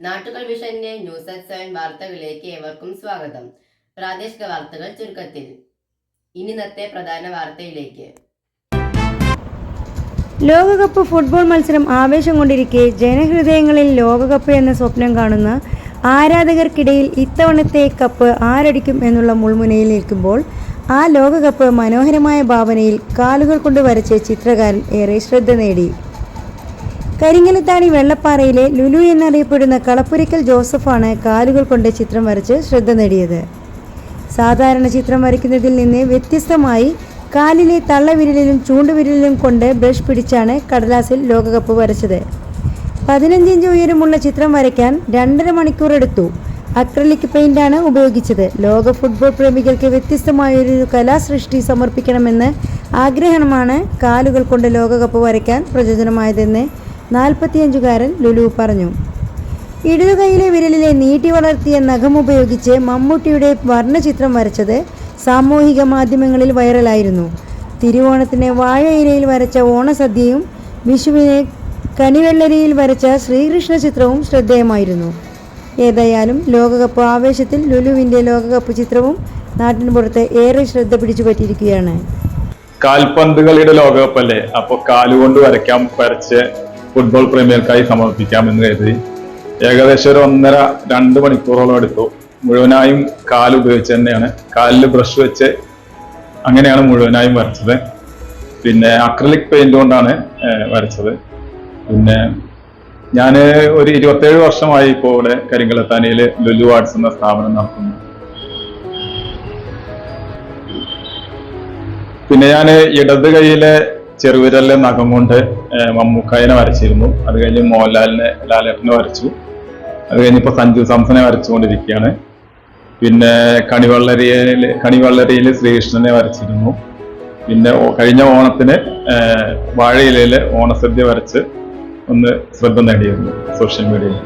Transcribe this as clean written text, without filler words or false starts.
നാട്ടുകൾ വിഷന്റെ news at 7 വാർത്തകളിലേക്ക് ഏവർക്കും സ്വാഗതം. പ്രാദേശിക വാർത്തകൾ ചുരുക്കത്തിൽ. ഇന്നത്തെ പ്രധാന വാർത്തയിലേക്ക്. ലോകകപ്പ് ഫുട്ബോൾ മത്സരം ആവേശം കൊണ്ടിരിക്കെ ജനഹൃദയങ്ങളിൽ ലോകകപ്പ് എന്ന സ്വപ്നം കാണുന്ന ആരാധകർക്കിടയിൽ ഇത്തവണത്തെ കപ്പ് ആരടിക്കും എന്നുള്ള മുൾമുനയിൽ നിൽക്കുമ്പോൾ ആ ലോകകപ്പ് മനോഹരമായ ഭാവനയിൽ കാലുകൾ കൊണ്ട് വരച്ച ചിത്രകാരൻ ഏറെ ശ്രദ്ധ നേടി. കരിങ്ങലത്താണി വെള്ളപ്പാറയിലെ ലുലു എന്നറിയപ്പെടുന്ന കളപ്പുരയ്ക്കൽ ജോസഫാണ് കാലുകൾ കൊണ്ട് ചിത്രം വരച്ച് ശ്രദ്ധ നേടിയത്. സാധാരണ ചിത്രം വരയ്ക്കുന്നതിൽ നിന്ന് വ്യത്യസ്തമായി കാലിലെ തള്ളവിരലിലും ചൂണ്ടുവിരലിലും കൊണ്ട് ബ്രഷ് പിടിച്ചാണ് കടലാസിൽ ലോകകപ്പ് വരച്ചത്. 15 ഇഞ്ച് ഉയരമുള്ള ചിത്രം വരയ്ക്കാൻ 2.5 മണിക്കൂർ എടുത്തു. അക്രലിക് പെയിന്റാണ് ഉപയോഗിച്ചത്. ലോക ഫുട്ബോൾ പ്രേമികൾക്ക് വ്യത്യസ്തമായൊരു കലാസൃഷ്ടി സമർപ്പിക്കണമെന്ന് ആഗ്രഹമാണ് കാലുകൾ കൊണ്ട് ലോകകപ്പ് വരയ്ക്കാൻ പ്രചോദനമായതെന്ന് 45-കാരൻ ലുലു പറഞ്ഞു. ഇടതുകൈയിലെ വിരലിലെ നീട്ടി വളർത്തിയ നഖമുപയോഗിച്ച് മമ്മൂട്ടിയുടെ വർണ്ണചിത്രം വരച്ചത് സാമൂഹിക മാധ്യമങ്ങളിൽ വൈറലായിരുന്നു. തിരുവോണത്തിന് വാഴയിലയിൽ വരച്ച ഓണസദ്യയും വിഷുവിന് കണിവെള്ളരിയിൽ വരച്ച ശ്രീകൃഷ്ണ ചിത്രവും ശ്രദ്ധേയമായിരുന്നു. ഏതായാലും ലോകകപ്പ് ആവേശത്തിൽ ലുലുവിൻ്റെ ലോകകപ്പ് ചിത്രവും നാട്ടിന് പുറത്ത് ഏറെ ശ്രദ്ധ പിടിച്ചു പറ്റിയിരിക്കുകയാണ്. കാൽപന്തുകളിയുടെ ലോകകപ്പല്ലേ, അപ്പോൾ കാലുകൊണ്ട് വരച്ച് ഫുട്ബോൾ പ്രേമികൾക്കായി സമർപ്പിക്കാമെന്ന് കരുതി ഏകദേശം ഒരു 1.5-2 മണിക്കൂറോളം എടുത്തു. മുഴുവനായും കാലുപയോഗിച്ച് തന്നെയാണ്, കാലിൽ ബ്രഷ് വെച്ച് അങ്ങനെയാണ് മുഴുവനായും വരച്ചത്. പിന്നെ അക്രലിക് പെയിന്റ് കൊണ്ടാണ് വരച്ചത്. പിന്നെ ഞാൻ ഒരു 27 വർഷമായി ഇപ്പോൾ ഇവിടെ കരിങ്കലത്താനിയിൽ ലുലു ആർട്സ് എന്ന സ്ഥാപനം നടത്തുന്നു. പിന്നെ ഞാൻ ഇടത് കൈയിലെ ചെറുവിരലിലെ നഖം കൊണ്ട് മമ്മൂക്കായനെ വരച്ചിരുന്നു. അത് കഴിഞ്ഞ് മോഹൻലാലിനെ, ലാലേട്ടനെ വരച്ചു. അത് കഴിഞ്ഞിപ്പോൾ സഞ്ജു സാംസനെ വരച്ചുകൊണ്ടിരിക്കുകയാണ്. പിന്നെ കണിവെള്ളരിയിൽ ശ്രീകൃഷ്ണനെ വരച്ചിരുന്നു. പിന്നെ കഴിഞ്ഞ ഓണത്തിന് വാഴയിലയിലെ ഓണസദ്യ വരച്ച് ഒന്ന് ശ്രദ്ധ നേടിയിരുന്നു സോഷ്യൽ മീഡിയയിൽ.